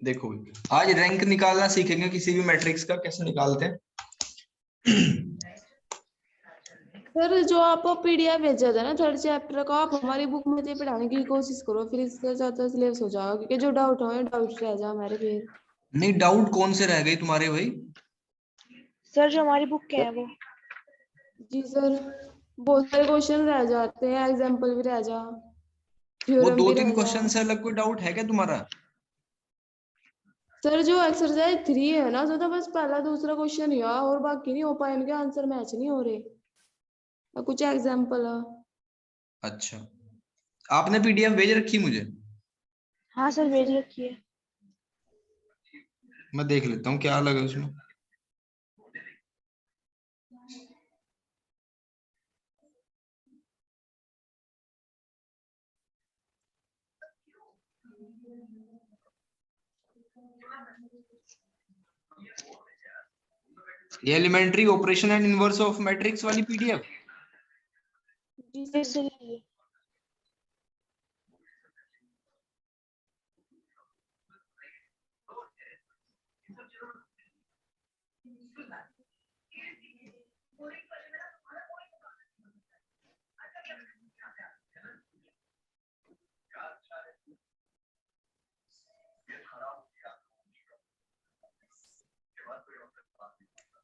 देखो आज रैंक निकालना सीखेंगे किसी भी मैट्रिक्स का, कैसे निकालते हैं। सर जो आप पीडीएफ भेजा था ना थर्ड चैप्टर का, आप हमारी बुक में से पढ़ाने की कोशिश करो, फिर इससे ज्यादा सिलेबस हो जाएगा, क्योंकि जो डाउट हो डाउट रह जा हमारे फिर। नहीं, डाउट कौन से रह गए तुम्हारे भाई? सर जो हमारी बुक के है वो। जी सर, बहुत सारे क्वेश्चन रह जाते हैं, एग्जाम्पल भी रह जा, वो थ्योरम दो भी तीन रह जा। क्वेश्चन से अलग कोई डाउट है क्या तुम्हारा? सर जो एक्सरसाइज 3 है ना, तो बस पहला दूसरा क्वेश्चन ही हुआ, और बाकी नहीं हो पाए, इनके आंसर मैच नहीं हो रहे, और कुछ एग्जाम्पल है। अच्छा, आपने पीडीएफ भेज रखी मुझे? हाँ सर भेज रखी है। मैं देख लेता हूँ क्या लगा उसमें। ये elementary operation and inverse of matrix वाली पीडीएफ। जी सर सर। ये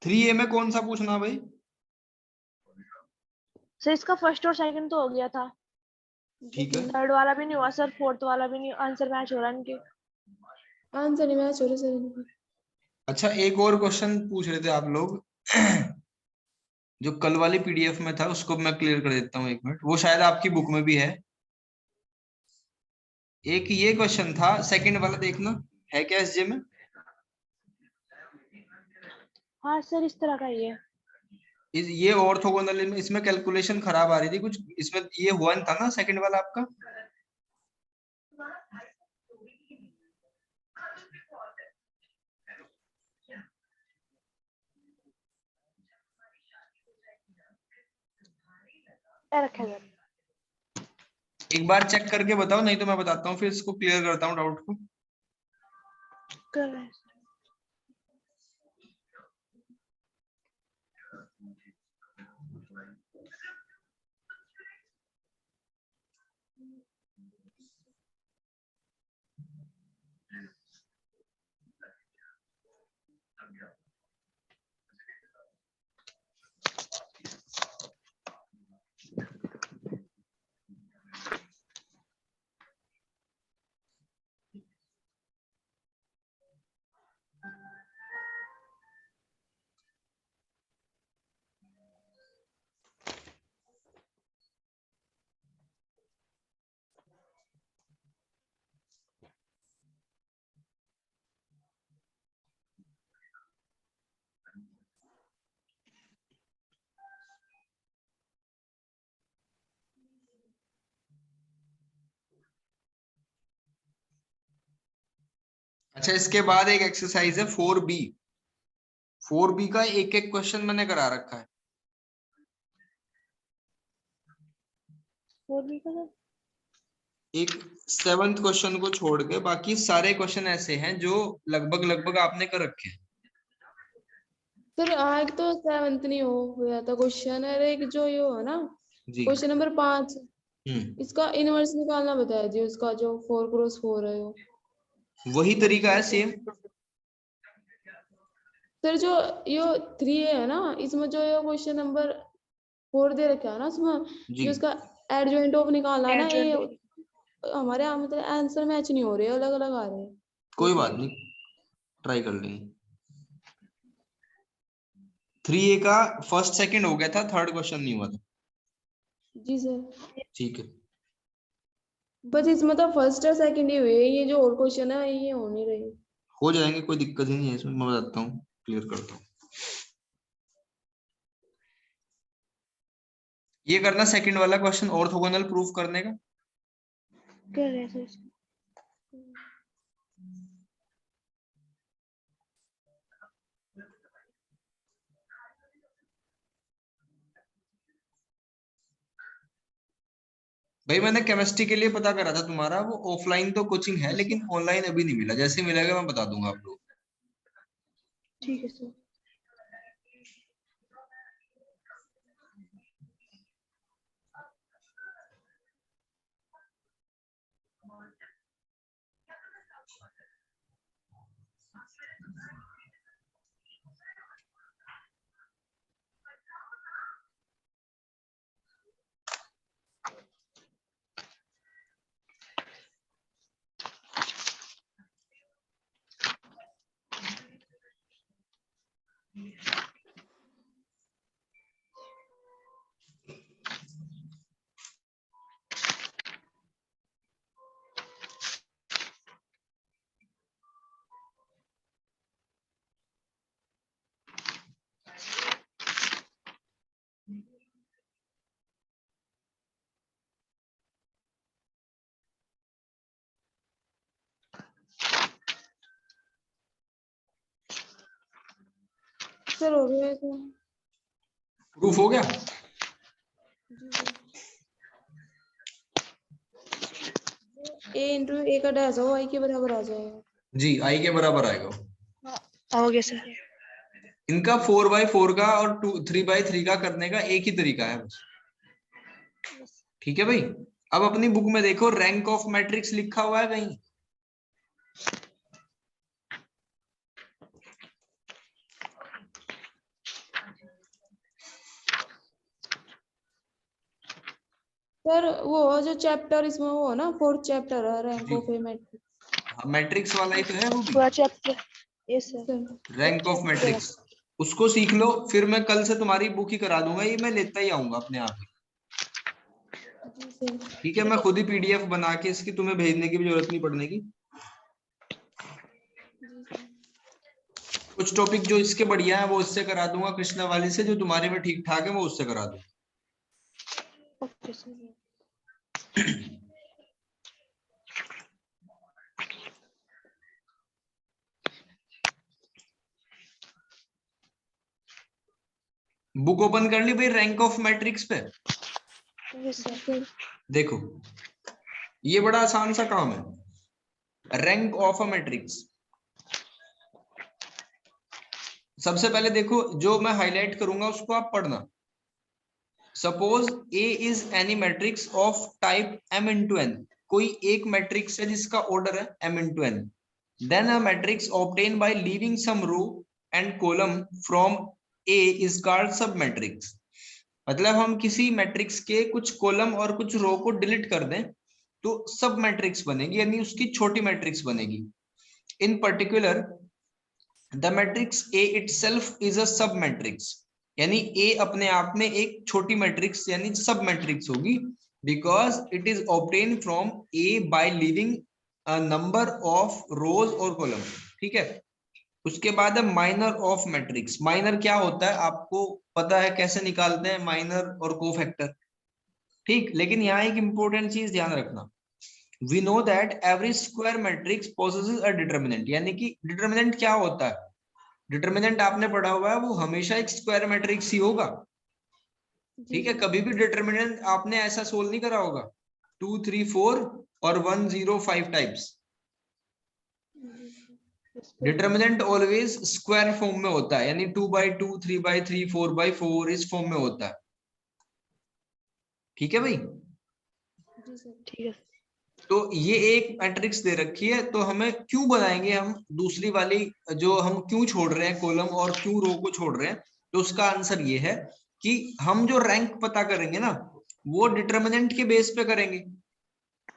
3A में कौन सा पूछना भाई? सर इसका फर्स्ट और सेकंड तो हो गया था, ठीक है। थर्ड वाला भी नहीं हुआ सर, फोर्थ वाला भी नहीं, आंसर मैच हो रहा है इनके। आंसर नहीं मैच हो रहे सर इनके। अच्छा, एक और क्वेश्चन पूछ रहे थे आप लोग। जो कल वाली पीडीएफ में था उसको मैं क्लियर कर देता हूँ, एक मिनट, वो शायद आपकी बुक में भी है। एक ये क्वेश्चन था, सेकंड वाला देखना है क्या एसजे में? हाँ सर इस तरह का ही है। ये ऑर्थोगोनल में, इसमें कैलकुलेशन खराब आ रही थी कुछ, इसमें ये हुआ नहीं था ना सेकंड वाला आपका? क्या रखा है एक बार चेक करके बताओ, नहीं तो मैं बताता हूँ, फिर इसको क्लियर करता हूँ डाउट को। कर रहे हैं। अच्छा, इसके बाद एक एक्सरसाइज है 4B। 4B का एक एक क्वेश्चन मैंने करा रखा है। और भी कर एक 7th क्वेश्चन को छोड़ के बाकी सारे क्वेश्चन ऐसे हैं जो लगभग लगभग आपने कर रखे हैं। सर एक तो 7th नहीं हो गया था क्वेश्चन, और एक जो ये हो ना जी। क्वेश्चन नंबर 5, हम्म। इसका इनवर्स निकालना बताया जी, उसका जो 4x4 है वो। वही तरीका है सेम। सर जो ये 3 है ना, इसमें जो ये क्वेश्चन नंबर 4 दे रखा है ना, उसमें जी। जो उसका एडजॉइंट ऑफ निकालना है ना, ये एडजॉइंट। हमारे यहाँ मतलब आंसर मैच नहीं हो रहे, अलग अलग आ रहे हैं कोई बात इसलिए। नहीं, ट्राई कर लेंगे। 3A का फर्स्ट सेकंड हो गया था, थर्ड क्वेश्चन नहीं हुआ था। जी सर। ठीक है। बस इसमें तो फर्स्ट और सेकंड ही हुए, ये जो और क्वेश्चन है ये हो नहीं रहे। हो जाएंगे, कोई दिक्कत ही नहीं है इसमें, मैं बताता हूँ, क्लियर करता हूँ। ये करना सेकंड वाला क्वेश्चन ऑर्थोगोनल प्रूफ करने का। कर रहे हैं सर इसको। भाई मैंने केमिस्ट्री के लिए पता करा था तुम्हारा, वो ऑफलाइन तो कोचिंग है लेकिन ऑनलाइन अभी नहीं मिला, जैसे मिलेगा मैं बता दूंगा आप लोग। ठीक है सर। सर हो गया तो प्रूफ हो गया। ए इंटू ए का डैश हो आई के बराबर आ जाएगा। जी आई के बराबर आएगा। हो गया सर। इनका 4/4 का और 3/3 का करने का एक ही तरीका है बस। ठीक है भाई, अब अपनी बुक में देखो रैंक ऑफ मैट्रिक्स लिखा हुआ है कहीं? सर वो जो चैप्टर इसमें वो है ना 4th चैप्टर है रैंक ऑफ ए मैट्रिक्स। हाँ, मैट्रिक्स वाला ही तो है वो भी, पूरा chapter. Yes sir. Rank of matrix. उसको सीख लो, फिर मैं कल से तुम्हारी बुक ही करा दूंगा, ये मैं लेता ही आऊंगा अपने आप ही। ठीक है, मैं खुद ही पीडीएफ बना के इसकी तुम्हें भेजने की भी जरूरत नहीं पड़ने की। कुछ टॉपिक जो इसके बढ़िया है वो इससे करा दूंगा, कृष्णा वाली से, जो तुम्हारे में ठीक ठाक है वो उससे करा दूंगा। Okay sir. बुक ओपन कर ली भाई रैंक ऑफ मैट्रिक्स पे? Yes sir. देखो ये बड़ा आसान सा काम है, रैंक ऑफ अ मैट्रिक्स। सबसे पहले देखो जो मैं हाईलाइट करूंगा उसको आप पढ़ना। Suppose A is any matrix of type m into n, कोई एक मैट्रिक्स है जिसका ऑर्डर है m into n, then a matrix obtained by leaving some row and column from A is called submatrix। मतलब हम किसी मैट्रिक्स के कुछ कॉलम और कुछ रो को डिलीट कर दें तो सब मैट्रिक्स बनेगी, यानी उसकी छोटी मैट्रिक्स बनेगी। इन particular the matrix A itself is a सब मैट्रिक्स, यानी A अपने आप में एक छोटी मैट्रिक्स यानी सब मैट्रिक्स होगी, because it is obtain from A by leaving a number of rows और कॉलम। ठीक है, उसके बाद है माइनर ऑफ मैट्रिक्स। माइनर क्या होता है आपको पता है कैसे निकालते हैं, माइनर और कोफैक्टर। ठीक, लेकिन यहाँ एक इंपॉर्टेंट चीज ध्यान रखना, we know that every square matrix possesses a determinant. यानी कि डिटरमिनेंट क्या होता है, डिटरमिनेंट आपने पढ़ा हुआ है वो हमेशा एक स्क्वायर मैट्रिक्स ही होगा। ठीक है, कभी भी डिटरमिनेंट आपने ऐसा सोल्व नहीं करा होगा 2 3 4 और 1 0 5 types. Determinant always square form में होता है, यानी 2/2 3/3 4/4 इस फॉर्म में होता है। ठीक है भाई, ठीक है। तो ये एक मैट्रिक्स दे रखी है, तो हमें क्यों बनाएंगे हम दूसरी वाली, जो हम क्यों छोड़ रहे हैं कॉलम और क्यों रो को छोड़ रहे हैं, तो उसका आंसर ये है कि हम जो रैंक पता करेंगे ना वो डिटरमिनेंट के बेस पे करेंगे।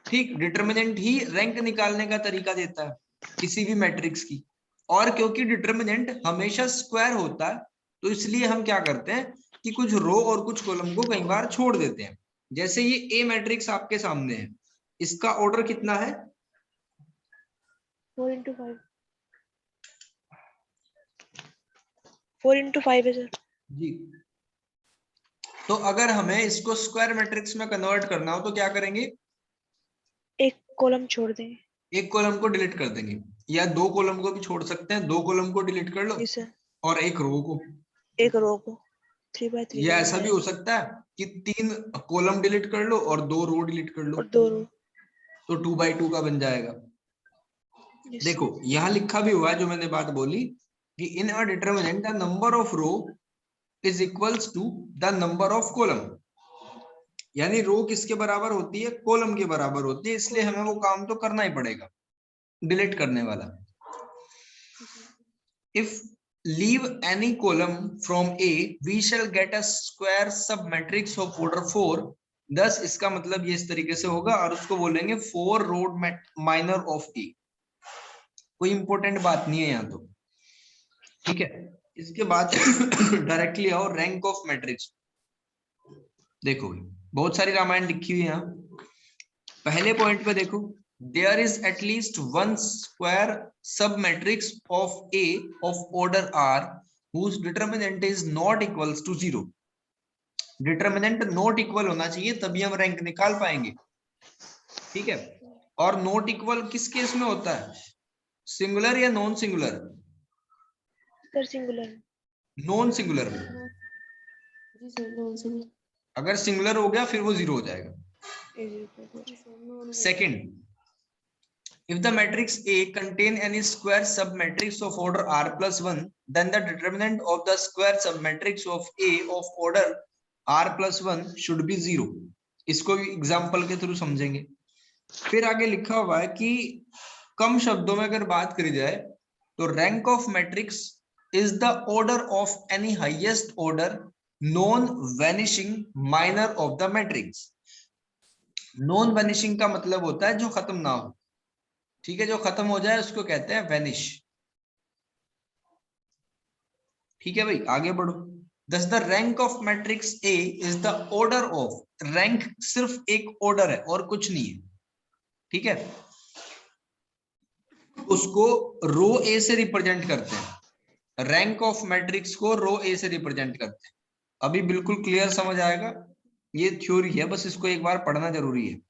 ठीक, डिटरमिनेंट ही रैंक निकालने का तरीका देता है किसी भी मैट्रिक्स की, और क्योंकि डिटरमिनेंट हमेशा स्क्वायर होता है तो इसलिए हम क्या करते हैं कि कुछ रो और कुछ कॉलम को कई बार छोड़ देते हैं। जैसे ये ए मैट्रिक्स आपके सामने है, इसका ऑर्डर कितना है? 4 into 5। 4 into 5 है सर जी। तो अगर हमें इसको स्क्वायर मैट्रिक्स में कन्वर्ट करना हो तो क्या करेंगे? एक कॉलम छोड़ देंगे। एक कॉलम को डिलीट कर देंगे, या दो कॉलम को भी छोड़ सकते हैं, दो कॉलम को डिलीट कर लो जी सर। और एक रो को। एक रो को 3/3 ये का ऐसा बन भी हो सकता है कि 3 कॉलम डिलीट कर लो और 2 रो डिलीट कर लो, और 2 रो। तो 2/2 का बन जाएगा। Yes. देखो यहाँ लिखा भी हुआ है जो मैंने बात बोली कि in a determinant the number of row is equals to the number of column, यानी रो किसके बराबर होती है, कॉलम के बराबर होती है, इसलिए हमें वो काम तो करना ही पड़ेगा, डिलीट करने वाला। If leave any column from A we shall get a square sub matrix of order 4, thus इसका मतलब ये इस तरीके से होगा और उसको बोलेंगे 4 row minor of A। कोई इंपॉर्टेंट बात नहीं है यहाँ तो, ठीक है। इसके बाद डायरेक्टली आओ रैंक ऑफ मैट्रिक्स। देखो बहुत सारी रामायण लिखी हुई है यहाँ। पहले पॉइंट पे देखो, there is at least one square sub matrix of A of order r whose determinant is not equals to 0। Determinant not equal होना चाहिए तभी हम रैंक निकाल पाएंगे, ठीक है। और नॉट इक्वल किस केस में होता है, सिंगुलर या non singular? Sir singular. Non singular में। जी सर, नॉन सिंगुलर। अगर सिंगुलर हो गया फिर वो 0 हो जाएगा। जी sir, non. Second, if the matrix A contain any square submatrix of order r plus 1, then the determinant of the square submatrix of A of order r plus 1 should be 0। इसको भी example के through समझेंगे। फिर आगे लिखा हुआ है कि कम शब्दों में अगर बात करी जाए तो rank of matrix is the order of any highest order non vanishing minor of the matrix. Non vanishing का मतलब होता है जो खत्म ना हो, ठीक है, जो खत्म हो जाए उसको कहते हैं वैनिश, ठीक है भाई। आगे बढ़ो। दस the rank of matrix A is the order of, rank सिर्फ एक ऑर्डर है और कुछ नहीं है, ठीक है। उसको रो ए से रिप्रेजेंट करते हैं, रैंक ऑफ मैट्रिक्स को रो ए से रिप्रेजेंट करते हैं। अभी बिल्कुल क्लियर समझ आएगा, ये थ्योरी है, बस इसको एक बार पढ़ना जरूरी है।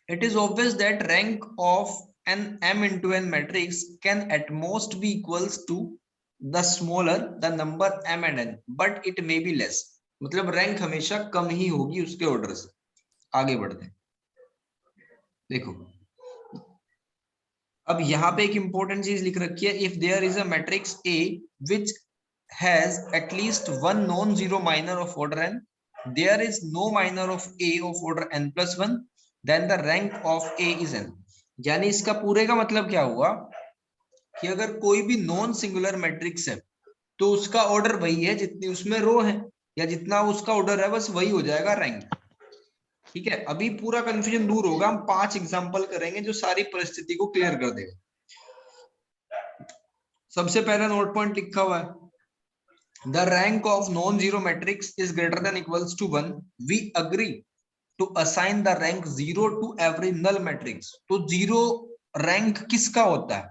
It is obvious that rank of an m into n matrix can at most be equals to the smaller the number m and n, but it may be less। मतलब रैंक हमेशा कम ही होगी उसके ऑर्डर से। आगे बढ़ते हैं। देखो अब यहाँ पे एक इंपॉर्टेंट चीज लिख रखी है, if there is a matrix A which has at least one non-zero minor of order n, there is no minor of A of order n plus 1, then the rank of A is n। यानी इसका पूरे का मतलब क्या हुआ कि अगर कोई भी नॉन सिंगुलर मैट्रिक्स है तो उसका ऑर्डर वही है जितनी उसमें रो है, या जितना उसका ऑर्डर है बस वही हो जाएगा रैंक, ठीक है। अभी पूरा कंफ्यूजन दूर होगा, हम 5 एग्जांपल करेंगे जो सारी परिस्थिति को क्लियर कर देगा। सबसे पहला नोट पॉइंट लिखा हुआ है, the rank of non-zero matrix is greater than equals to 1, we agree to assign the rank 0 to every null matrix। तो 0 रैंक किसका होता है,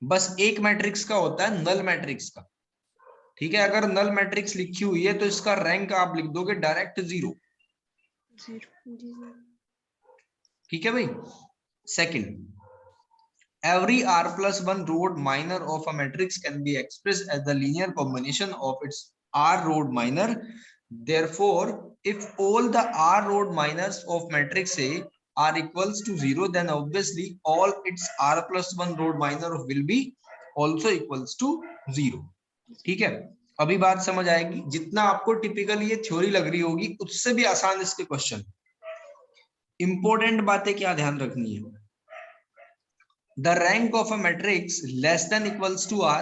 बस एक मैट्रिक्स का होता है, नल मैट्रिक्स का, ठीक है। अगर नल मैट्रिक्स लिखी हुई है तो इसका रैंक आप लिख दोगे डायरेक्ट 0, ठीक है भाई। Second, every r plus 1 row minor of a matrix can be expressed as the linear combination of its r row minor, therefore if all the r row minors of matrix A are equals to 0, then obviously all its r plus 1 row minor will be also equals to 0, ठीक है। अभी बात समझ आएगी, जितना आपको typical ये theory लग रही होगी उससे भी आसान इसके क्वेश्चन। इंपॉर्टेंट बातें क्या ध्यान रखनी है, the rank of a matrix less than equals to r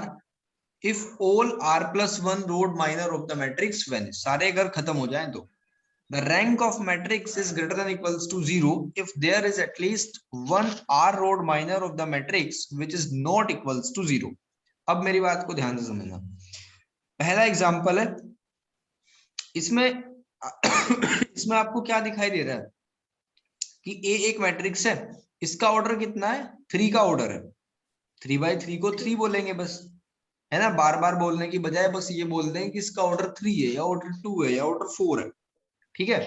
if all r plus 1 row minor of the matrix vanish। सारे अगर खत्म हो जाएं तो the rank of matrix is greater than equals to 0 if there is at least one r row minor of the matrix which is not equals to 0। अब मेरी बात को ध्यान से समझना। पहला एग्जांपल है, इसमें इसमें आपको क्या दिखाई दे रहा है कि A एक मैट्रिक्स है, इसका ऑर्डर कितना है, 3 का ऑर्डर है। 3/3 को 3 बोलेंगे बस, है ना, बार बार बोलने की बजाय बस ये बोल दें कि इसका ऑर्डर 3 है या ऑर्डर 2 है या ऑर्डर 4 है, ठीक है।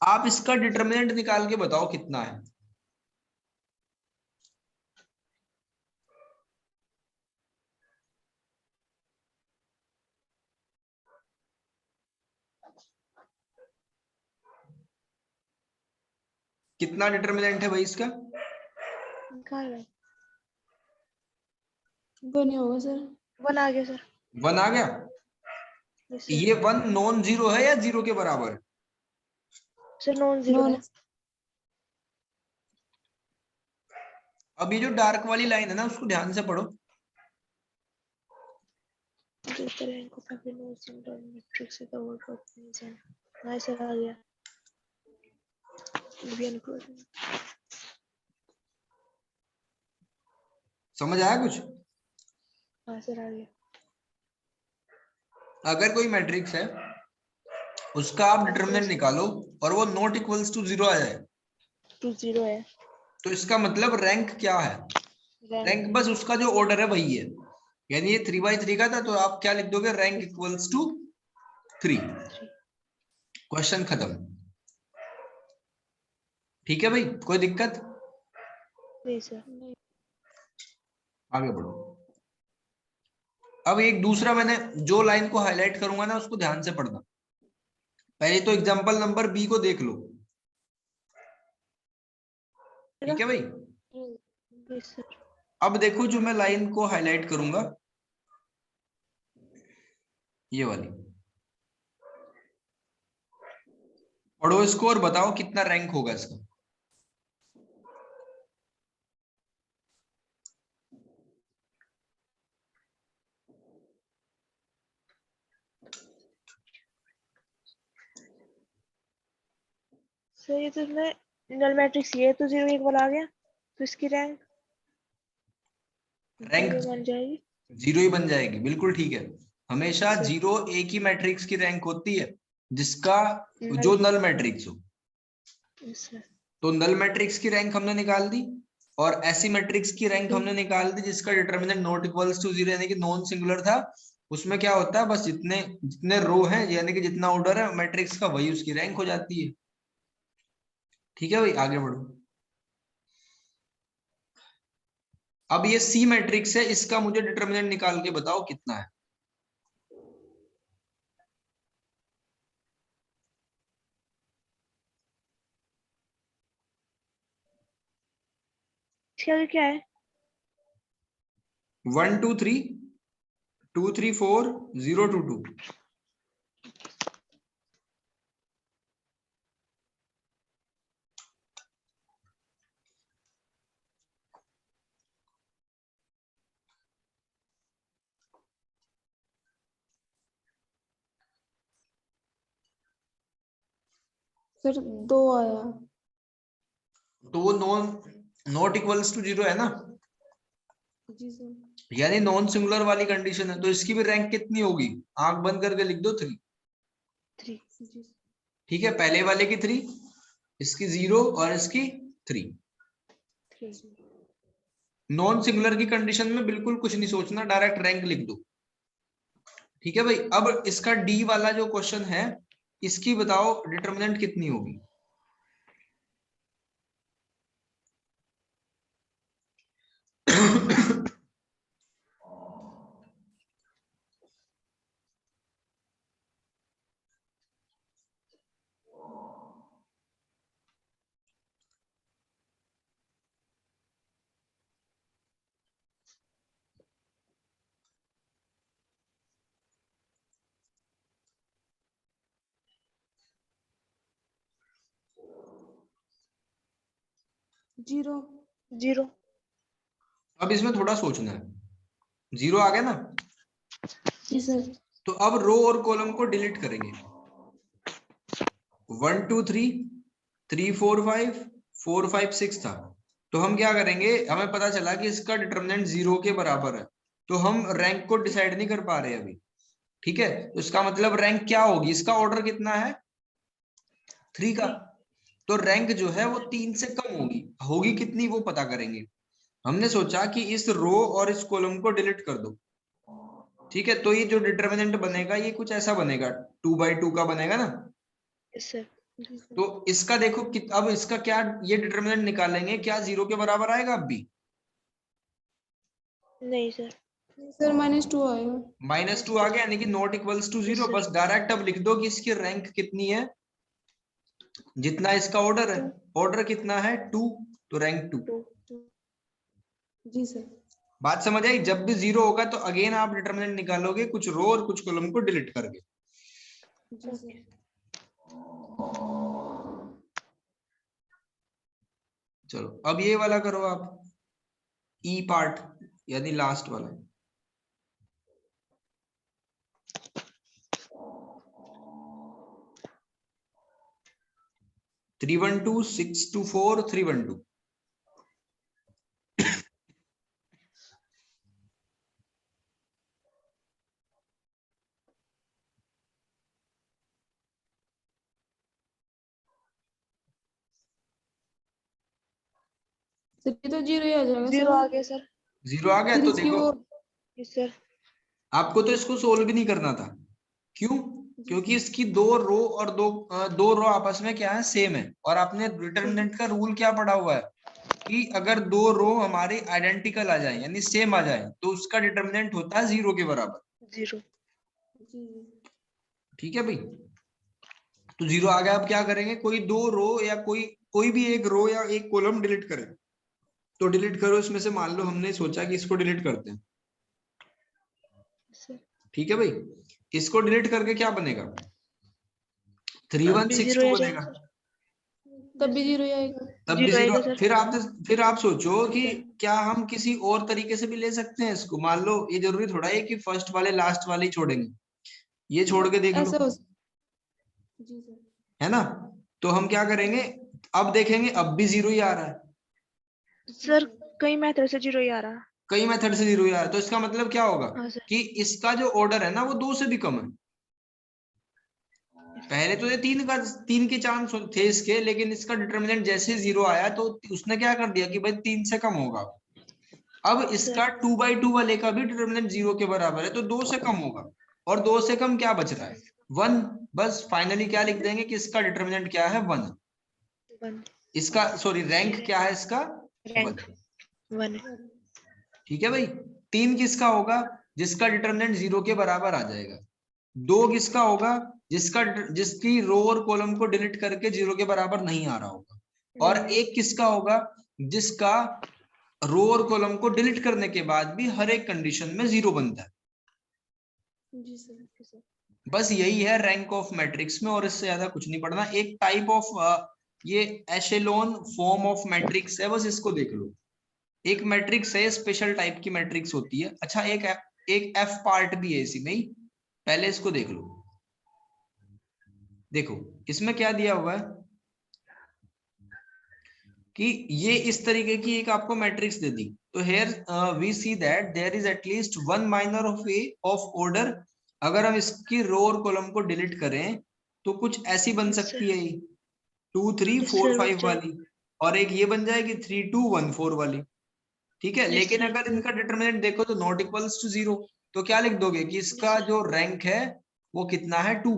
आप इसका डिटरमिनेंट निकाल के बताओ कितना है। कितना डिटर्मिनेंट है भाई इसका? निकाल रहे। बने होगा सर। 1 आ गया सर। 1 आ गया। Yes sir. ये 1 नॉन जीरो है या जीरो के बराबर? सर नॉन जीरो नॉन है। अब ये जो डार्क वाली लाइन है ना उसको ध्यान से पढ़ो। जो rank of every non singular matrix the word of reason. हां सर आ गया। भी अनक्लोज। समझ आया कुछ? हां सर आ गया। अगर कोई मैट्रिक्स है उसका आप डिटरमिनेंट निकालो और वो नॉट इक्वल्स टू 0 आ जाए 2 0 है। तो इसका मतलब रैंक क्या है? रैंक बस उसका जो ऑर्डर है वही है। यानी ये 3/3 का था तो आप क्या लिख दोगे? Rank equals to 3। क्वेश्चन खत्म। ठीक है भाई, कोई दिक्कत? नहीं सर। आगे बढ़ो। अब एक दूसरा मैंने जो लाइन को हाईलाइट करूंगा ना उसको ध्यान से पढ़ना। पहले तो एग्जांपल नंबर बी को देख लो। ठीक है भाई। Yes sir. अब देखो जो मैं लाइन को हाईलाइट करूंगा ये वाली, पढ़ो इसको और बताओ कितना रैंक होगा इसका। सर ये तो मैं नल मैट्रिक्स ये तो 0 एक बार आ गया तो इसकी रैंक बन जाएगी। 0 ही बन जाएगी, बिल्कुल ठीक है। हमेशा सर। 0 एक ही मैट्रिक्स की रैंक होती है जिसका नल। जो नल मैट्रिक्स हो। Yes sir. तो नल मैट्रिक्स की रैंक हमने निकाल दी और ऐसी मैट्रिक्स की रैंक हमने निकाल दी जिसका डिटरमिनेंट नॉट इक्वल्स टू 0 यानी कि नॉन सिंगुलर था। उसमें क्या होता है, बस जितने जितने रो हैं यानी कि जितना ऑर्डर है मैट्रिक्स का वही उसकी रैंक हो जाती है। ठीक है भाई, आगे बढ़ो। अब ये सी मैट्रिक्स है, इसका मुझे डिटरमिनेंट निकाल के बताओ कितना है। इसके आगे क्या है? 1 2 3 2 3 4 0 2 2। सर 2 आया। तो वो नॉट इक्वल्स टू 0 है ना, जी सर। यानी नॉन सिंगुलर वाली कंडीशन है। तो इसकी भी रैंक कितनी होगी? आंख बंद करके लिख दो 3। 3। जी ठीक है, पहले वाले की 3, इसकी 0 और इसकी 3। 3। नॉन सिंगुलर की कंडीशन में बिल्कुल कुछ नहीं सोचना, डायरेक्ट रैंक लिख दो। ठीक है भाई। अब इसका डी वाला जो क्वेश्चन है इसकी बताओ डिटरमिनेंट कितनी होगी। जीरो। 0। अब इसमें थोड़ा सोचना है। 0 आ गया ना, जी सर। तो अब रो और कॉलम को डिलीट करेंगे। 1 2 3 3 4 5 4 5 6 था। तो हम क्या करेंगे, हमें पता चला कि इसका डिटरमिनेंट 0 के बराबर है, तो हम रैंक को डिसाइड नहीं कर पा रहे अभी। ठीक है, तो इसका मतलब रैंक क्या होगी, इसका ऑर्डर कितना है 3 का, तो रैंक जो है वो 3 से कम होगी। होगी कितनी वो पता करेंगे। हमने सोचा कि इस रो और इस कॉलम को डिलीट कर दो। ठीक है, तो ये जो डिटरमिनेंट बनेगा ये कुछ ऐसा बनेगा, 2/2 का बनेगा ना। Yes sir. तो इसका देखो अब इसका क्या ये डिटरमिनेंट निकालेंगे, क्या 0 के बराबर आएगा अब भी? नहीं सर। सर -2 आया। -2 आ गया, यानी कि नॉट इक्वल्स टू 0। बस डायरेक्ट अब लिख दो कि इसकी रैंक कितनी है, जितना इसका ऑर्डर है, ऑर्डर कितना है 2, तो रैंक 2। जी सर। बात समझ आई? जब भी 0 होगा तो अगेन आप डिटरमिनेंट निकालोगे कुछ रो और कुछ कॉलम को डिलीट करके। जी सर। चलो अब ये वाला करो आप, ई पार्ट यानी लास्ट वाला। 312 624 312। सर ये तो 0 ही आ जाएगा सर। 0 आ गया सर। 0 आ गया फिर तो इसकी देखो वो यस सर। आपको तो इसको सोल्व भी नहीं करना था। क्यों? क्योंकि इसकी दो रो और दो रो आपस में क्या है, सेम है। और आपने डिटरमिनेंट का रूल क्या पढ़ा हुआ है कि अगर दो रो हमारे आइडेंटिकल आ जाए यानी सेम आ जाए तो उसका डिटरमिनेंट होता है 0 के बराबर। 0। जी। ठीक है भाई, तो 0 आ गया। अब क्या करेंगे, कोई दो रो या कोई भी एक रो या एक कॉलम डिलीट करें। तो डिलीट करो, इसमें से मान लो हमने सोचा कि इसको डिलीट करते हैं। ठीक है भाई, इसको डिलीट करके क्या बनेगा, 3162 0 आ बनेगा। जाएगा तब भी 0 ही आएगा। तब भी 0 जीरो। आएगा सर। फिर आप सोचो कि क्या हम किसी और तरीके से भी ले सकते हैं इसको। मान लो ये जरूरी थोड़ा है कि फर्स्ट वाले लास्ट वाले ही छोड़ेंगे, ये छोड़ के देख लो, ऐसा हो जी सर। है ना। तो हम क्या करेंगे, अब देखेंगे अब भी 0 ही आ रहा है। सर कई मेथड से 0 ही आ रहा है। कई मेथड से 0 ही आ रहा है, तो इसका मतलब क्या होगा हाँ सर। कि इसका जो ऑर्डर है ना वो 2 से भी कम है। पहले तो ये 3 के चांस थे इसके, लेकिन इसका डिटरमिनेंट जैसे 0 आया तो उसने क्या कर दिया कि भाई 3 से कम होगा। अब इसका 2/2 वाले का भी डिटरमिनेंट 0 के बराबर है, तो 2 से कम होगा। और 2 से कम क्या बच रहा है, 1। बस फाइनली क्या लिख देंगे कि इसका डिटरमिनेंट क्या है, 1। इसका सॉरी रैंक क्या है इसका, रैंक 1। ठीक है भाई। 3 किसका होगा, जिसका डिटरमिनेंट 0 के बराबर आ जाएगा। 2 किसका होगा, जिसकी रो और कॉलम को डिलीट करके 0 के बराबर नहीं आ रहा होगा। और 1 किसका होगा, जिसका रो और कॉलम को डिलीट करने के बाद भी हर एक कंडीशन में 0 बनता है। जी सर। बस यही है रैंक ऑफ मैट्रिक्स में, और इससे ज्यादा कुछ नहीं पढ़ना। एक टाइप ऑफ ये एशेलोन फॉर्म ऑफ मैट्रिक्स है, बस इसको देख लो। एक मैट्रिक्स है, स्पेशल टाइप की मैट्रिक्स होती है। अच्छा एक एफ पार्ट भी है इसी में ही, पहले इसको देख लो। देखो इसमें क्या दिया हुआ है कि ये इस तरीके की एक आपको मैट्रिक्स दे दी। तो here we see that there is at least one minor of A of order. अगर हम इसकी रो और कॉलम को डिलीट करें तो कुछ ऐसी बन सकती है 2 3 4 5 वाली, और एक ये बन जाएगी 3 2 1 4 वाली। ठीक है, लेकिन अगर इनका डिटरमिनेंट देखो तो नॉट इक्वल्स टू 0, तो क्या लिख दोगे कि इसका जो रैंक है वो कितना है, 2।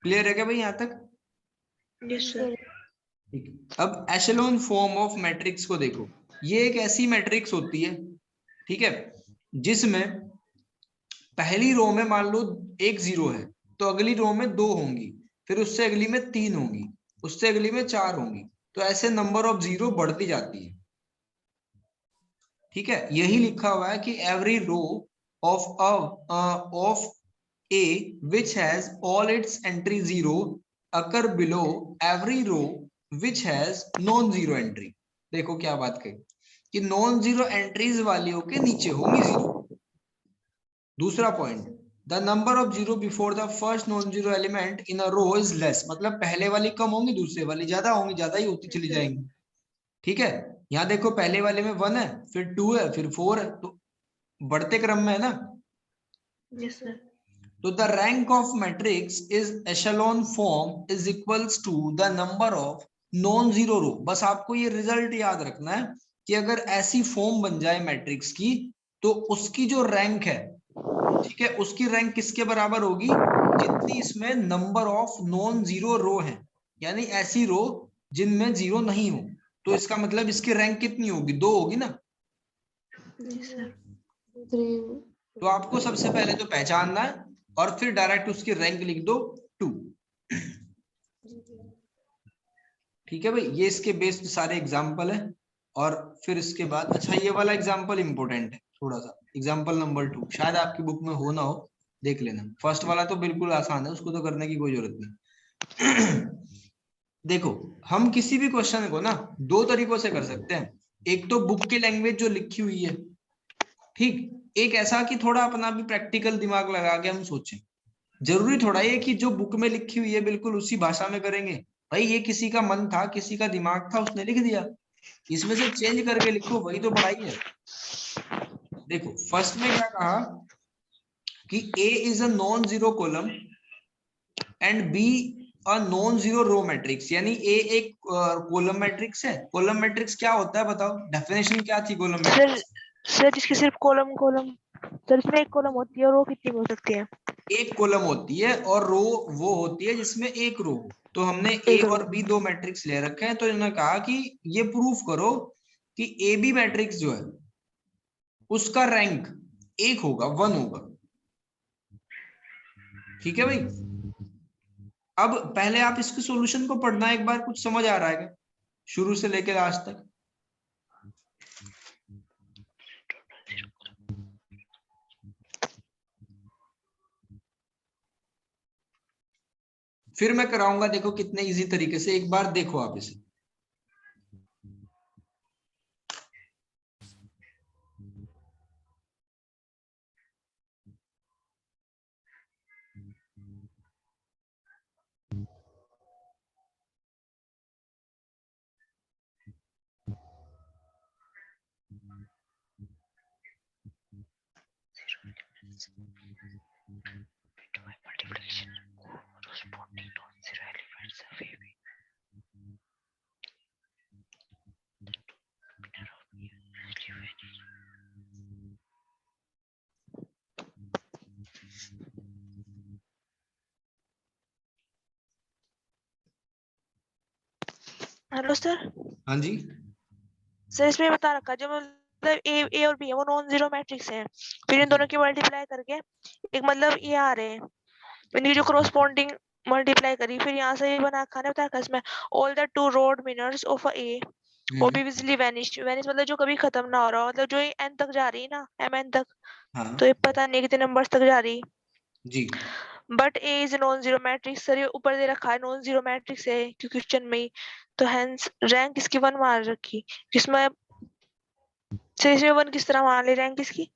क्लियर है क्या भाई यहाँ तक? Yes sir. ठीक है, अब एशेलोन फॉर्म ऑफ मैट्रिक्स को देखो। ये एक ऐसी मैट्रिक्स होती है, ठीक है, जिसमें पहली रो में मान लो एक 0 है तो अगली रो में 2 होंगी, फिर उससे अगली में 3 होंगी, उससे अगली में 4 होंगी। तो ऐसे नंबर ऑफ 0 बढ़ती जाती है। ठीक है, यही लिखा हुआ है कि every row of A which has all its entry 0 occur below every row which has non-zero entry। देखो क्या बात कही कि नॉन जीरो एंट्रीज वालियों के नीचे होंगी 0। दूसरा point, the number of 0 before the first non zero element in a row is less. मतलब पहले वाली कम होंगी, दूसरे वाली ज्यादा होंगी, ज्यादा ही होती चली जाएंगी। ठीक है, यहाँ देखो पहले वाले में 1 है, फिर 2 है, फिर 4 है, तो बढ़ते क्रम में है ना। Yes sir. तो the rank of matrix is echelon form is equals to the number of non-zero row। बस आपको ये रिजल्ट याद रखना है कि अगर ऐसी फॉर्म बन जाए मैट्रिक्स की तो उसकी जो रैंक है, ठीक है, उसकी रैंक किसके बराबर होगी, जितनी इसमें नंबर ऑफ नॉन जीरो रो है, यानी ऐसी रो जिनमें 0 नहीं हो। तो इसका मतलब इसकी रैंक कितनी होगी, 2 होगी ना। Yes sir. 3। तो आपको सबसे पहले तो पहचानना है और फिर डायरेक्ट उसकी रैंक लिख दो। 2। ठीक है भाई, ये इसके बेस्ड सारे एग्जाम्पल है। और फिर इसके बाद अच्छा ये वाला एग्जाम्पल इंपॉर्टेंट है थोड़ा सा, एग्जाम्पल नंबर 2 शायद आपकी बुक में हो ना हो, देख लेना। फर्स्ट वाला तो बिल्कुल आसान है, उसको तो करने की कोई जरूरत नहीं। देखो, हम किसी भी क्वेश्चन को ना दो तरीकों से कर सकते हैं। एक तो बुक की लैंग्वेज जो लिखी हुई है, ठीक, एक ऐसा कि थोड़ा अपना भी प्रैक्टिकल दिमाग लगा के हम सोचें। जरूरी थोड़ा ये कि जो बुक में लिखी हुई है बिल्कुल उसी भाषा में करेंगे। भाई ये किसी का मन था, किसी का दिमाग था, उसने लिख दिया, इसमें से चेंज करके लिखो, वही तो पढ़ाई है। देखो फर्स्ट में क्या कहा कि A is a non zero column and B a non zero row matrix, यानी A एक कॉलम मैट्रिक्स है। कॉलम मैट्रिक्स क्या होता है बताओ, डेफिनेशन क्या थी कॉलम मैट्रिक्स? सर जिसकी सिर्फ कॉलम कॉलम, सर इसमें एक कॉलम होती है और रो कितनी हो सकती है? एक कॉलम होती है और रो वो होती है जिसमें एक रो हो। तो हमने ए एक और रो। बी दो मैट्रिक्स ले रखे हैं, तो इन्होंने कहा कि ये प्रूफ करो कि ए बी मैट्रिक्स जो है उसका रैंक 1 होगा, 1 होगा। ठीक है भाई, अब पहले आप इसके सॉल्यूशन को पढ़ना एक बार, कुछ समझ आ रहा है क्या शुरू से लेकर लास्ट तक? फिर मैं कराऊंगा, देखो कितने इजी तरीके से, एक बार देखो आप इसे। Hello sir. हाँ जी, सर इसमें बता रखा है जो मतलब ए और बी है वो नॉन जीरो मैट्रिक्स है, फिर इन दोनों की मल्टीप्लाई करके एक मतलब ये आ रहे हैं, इनकी जो corresponding मल्टीप्लाई करी, फिर यहाँ से ये बना खाने बता रखा है इसमें all the two rowed minors of a A और बी विजिबली वैनिश। वैनिश मतलब जो कभी खत्म ना हो रहा हो, मतलब जो एन तक जा रही है ना, mn तक, हाँ तो ये पता नहीं कितने नंबर्स तक जा रही। जी, but A is non zero matrix, sir ये ऊपर दे रखा है नॉन जीरो मैट्रिक्स है क्योंकि क्वेश्चन में ही, तो हेंस रैंक इसकी 1 मान रखी, जिसमें सर इसमें 1 किस तरह मान ले रैंक इसकी?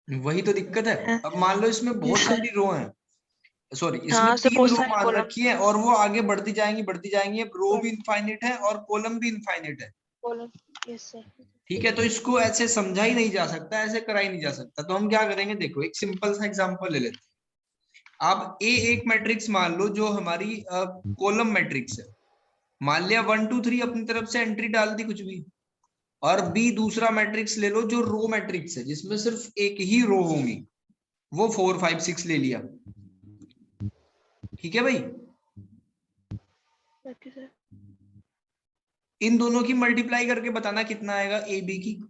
वही तो दिक्कत है। हाँ, अब मान लो इसमें बहुत यस सर। सारी रो हैं, सॉरी इसमें हाँ सर 3 बहुत रो सारे मान कॉलम। रखी है और वो आगे बढ़ती जाएंगी बढ़ती जाएंगी। अब रो भी इनफाइनाइट है और कॉलम भी इनफाइनाइट है। Column, yes sir. ठीक है, तो इसको ऐसे समझा ही नहीं जा सकता, ऐसे करा ही नहीं जा सकता। तो हम क्या करेंगे, देखो एक सिंपल सा एग्जांपल ले लेते हैं। आप ए एक मैट्रिक्स मान लो जो हमारी कॉलम मैट्रिक्स है, मान लिया 1 2 3 अपनी तरफ से एंट्री डाल दी कुछ भी, और बी दूसरा मैट्रिक्स ले लो जो रो मैट्रिक्स है जिसमें सिर्फ एक ही रो होंगी, वो 4 5 6 ले लिया। ठीक है भाई, ओके सर। इन दोनों की मल्टीप्लाई करके बताना कितना आएगा ए बी की।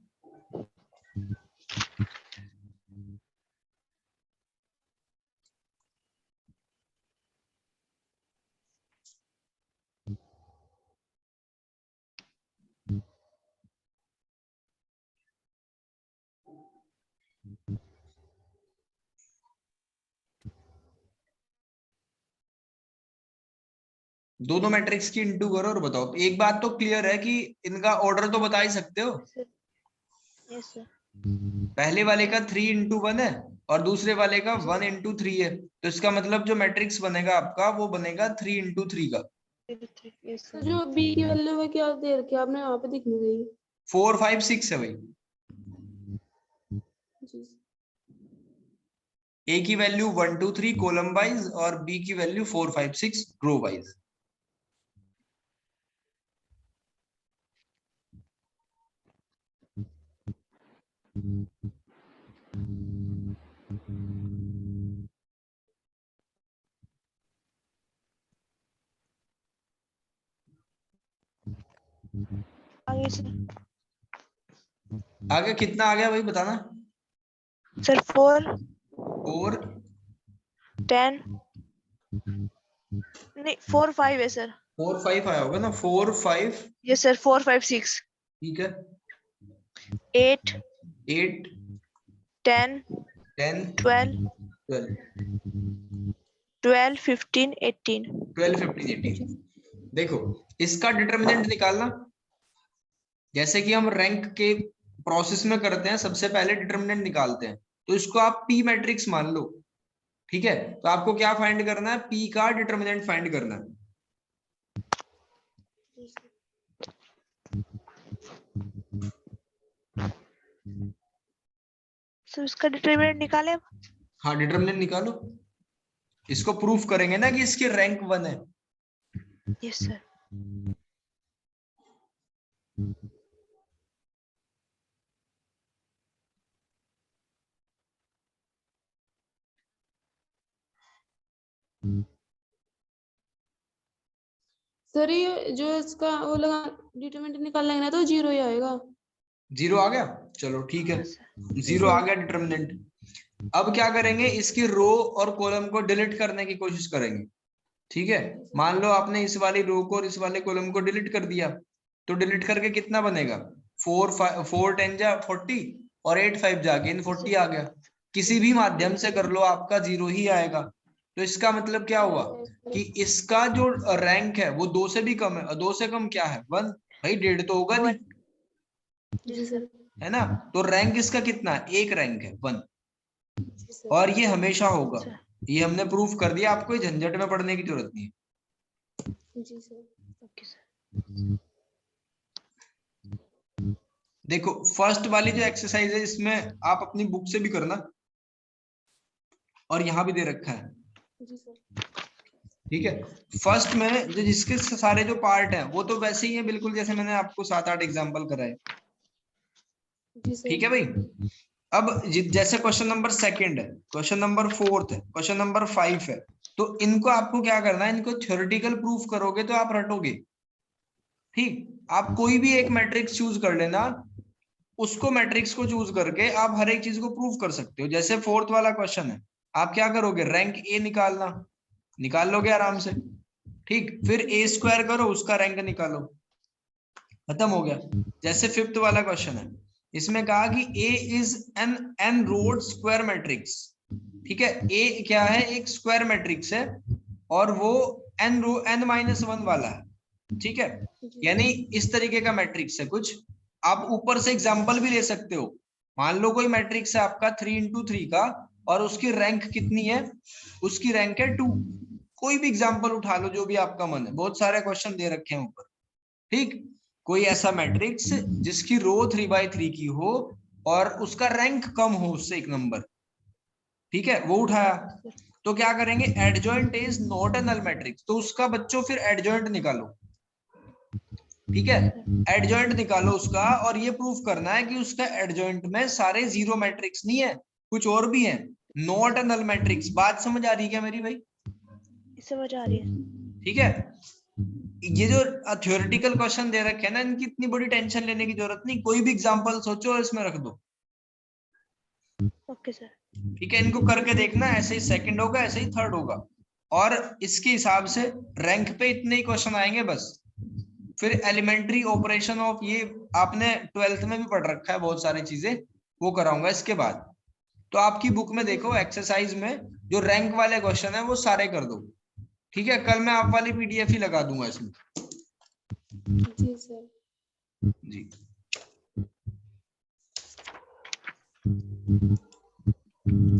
दोनों मैट्रिक्स की इंटू करो और बताओ। एक बात तो क्लियर है कि इनका ऑर्डर तो बता ही सकते हो। Yes sir. पहले वाले का 3 इंटू 1 है और दूसरे वाले का 1 इंटू 3 है, तो इसका मतलब जो मैट्रिक्स बनेगा आपका वो बनेगा 3 इंटू 3 का। यस तो सर। जो बी की वैल्यू है क्या दे रखी है आपने यहाँ पे, दिखनी चाहिए 4 5 6 है भाई। जी। ए की वैल्यू 1 2 3 कॉलम वाइज और बी की वैल्यू 4 5 6 रो वाइज। आगे सर। आगे कितना आ गया भाई बताना। सर 4 4 10 नहीं 4 5 है सर। 4 5 आया होगा ना, 4 5। यस सर 4 5 6 ठीक है, 8 8 10 10 12 12 12 15 18। 12 15 18। देखो इसका डिटर्मिनेंट निकालना, जैसे कि हम रैंक के प्रोसेस में करते हैं, सबसे पहले डिटर्मिनेंट निकालते हैं, तो इसको आप पी मैट्रिक्स मान लो। ठीक है, तो आपको क्या फाइंड करना है, पी का डिटर्मिनेंट फाइंड करना है। सर इसका डिटरमिनेंट निकाले अब? हाँ डिटर्मिनेंट निकालो, इसको प्रूफ करेंगे ना कि इसकी रैंक 1 है। Yes sir. सर ये जो इसका वो लगा डिटरमिनेंट निकाल लेंगे ना तो 0 ही आएगा। 0 आ गया, चलो ठीक है, हाँ सर। 0 आ गया डिटर्मिनेंट। अब क्या करेंगे, इसकी रो और कॉलम को डिलीट करने की कोशिश करेंगे। ठीक है, मान लो आपने इस वाली रो को और इस वाले कॉलम को डिलीट कर दिया, तो डिलीट करके कितना बनेगा, 4 10 जा 40 और 8 5 जा अगेन 40 आ गया। किसी भी माध्यम से कर लो आपका 0 ही आएगा। तो इसका मतलब क्या हुआ कि इसका जो रैंक है वो 2 से भी कम है, और 2 से कम क्या है 1, भाई 1.5 तो होगा नहीं, जी सर। है ना। तो रैंक इसका कितना है, 1 रैंक है 1, जी सर। और ये हमेशा होगा। अच्छा। ये हमने प्रूफ कर दिया, आपको झंझट में पड़ने की जरूरत नहीं है। जी सर। Okay sir. देखो फर्स्ट वाली जो एक्सरसाइज है इसमें आप अपनी बुक से भी करना, और यहाँ भी दे रखा है। जी सर। ठीक है, फर्स्ट में जो जिसके सारे जो पार्ट हैं वो तो वैसे ही है बिल्कुल जैसे मैंने आपको 7 8 एग्जांपल कराए। जी सर। ठीक है भाई, अब जैसे क्वेश्चन नंबर सेकंड है, क्वेश्चन नंबर फोर्थ है, क्वेश्चन नंबर 5 है, तो इनको आपको क्या करना है, इनको थ्योरेटिकल प्रूफ करोगे तो आप रटोगे। ठीक, आप कोई भी एक मैट्रिक्स चूज कर लेना, उसको मैट्रिक्स को चूज करके आप हर एक चीज को प्रूव कर सकते हो। जैसे फोर्थ वाला क्वेश्चन है, आप क्या करोगे, रैंक ए निकालना, निकाल लोगे आराम से। ठीक, फिर ए स्क्वायर करो, उसका रैंक निकालो, खत्म हो गया। जैसे फिफ्थ वाला क्वेश्चन है, इसमें कहा कि A is an n rowed square matrix. ठीक है, ए क्या है, एक स्क्वायर मैट्रिक्स है, और वो एन रो n-1 वाला है। ठीक है, यानी इस तरीके का मैट्रिक्स है कुछ। आप ऊपर से एग्जांपल भी ले सकते हो, मान लो कोई मैट्रिक्स है आपका 3x3 का, और उसकी रैंक कितनी है, उसकी रैंक है 2। कोई भी एग्जांपल उठा लो जो भी आपका मन है, बहुत सारे क्वेश्चन दे रखे हैं ऊपर। ठीक, कोई ऐसा मैट्रिक्स जिसकी रो 3x3 की हो और उसका रैंक कम हो उससे 1 नंबर। ठीक है, वो उठाया, तो क्या करेंगे, adjoint is not a null matrix, तो उसका बच्चों फिर एडजॉइंट निकालो। ठीक है, एडजॉइंट निकालो उसका, और ये प्रूफ करना है कि उसका एडजॉइंट में सारे जीरो मैट्रिक्स नहीं है, कुछ और भी है, नॉट ए नल मैट्रिक्स। बात समझ आ रही है क्या मेरी भाई? समझ आ रही है। ठीक है, ये जो थ्योरेटिकल क्वेश्चन दे रखे हैं ना, इनकी इतनी बड़ी टेंशन लेने की जरूरत नहीं, कोई भी एग्जांपल सोचो और इसमें रख दो। Okay sir. ठीक है, इनको करके देखना, ऐसे ही सेकंड होगा, ऐसे ही थर्ड होगा, और इसके हिसाब से रैंक पे इतने ही क्वेश्चन आएंगे बस। फिर एलिमेंट्री ऑपरेशन ऑफ, ये आपने 12th में भी पढ़ रखा है, बहुत सारी चीजें वो कराऊंगा इसके बाद। तो आपकी बुक में देखो एक्सरसाइज में जो रैंक वाले क्वेश्चन है वो सारे कर दो। ठीक है, कल मैं आप वाली पीडीएफ ही लगा दूंगा इसमें। जी सर। जी